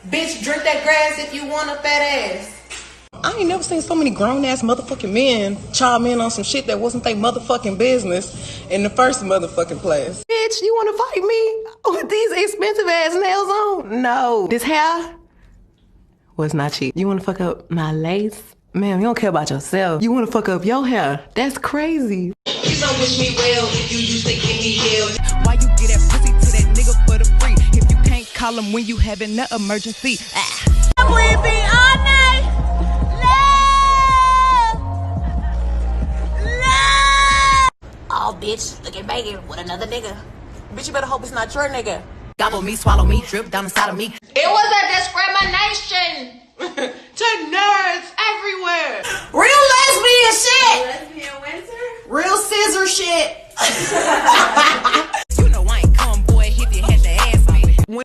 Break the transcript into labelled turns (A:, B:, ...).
A: Bitch, drink that grass if you want a fat ass.
B: I ain't never seen so many grown-ass motherfucking men chime in on some shit that wasn't their motherfucking business in the first motherfucking place.
A: Bitch, you wanna fight me with these expensive ass nails on? No. This hair was not cheap. You wanna fuck up my lace? Ma'am, you don't care about yourself. You wanna fuck up your hair? That's crazy.
C: You don't wish me well if you used to give me hell.
D: Why you get that pussy to that nigga for the free? If you can't call him when you having an emergency.
E: We be all night.
F: Oh, bitch, look at Megan with another nigga.
A: Bitch, you better hope it's not your nigga.
D: Gobble me, swallow me, drip down inside of me.
A: It was a discrimination to nerds everywhere.
E: Real lesbian shit.
F: Lesbian winter?
E: Real scissor shit.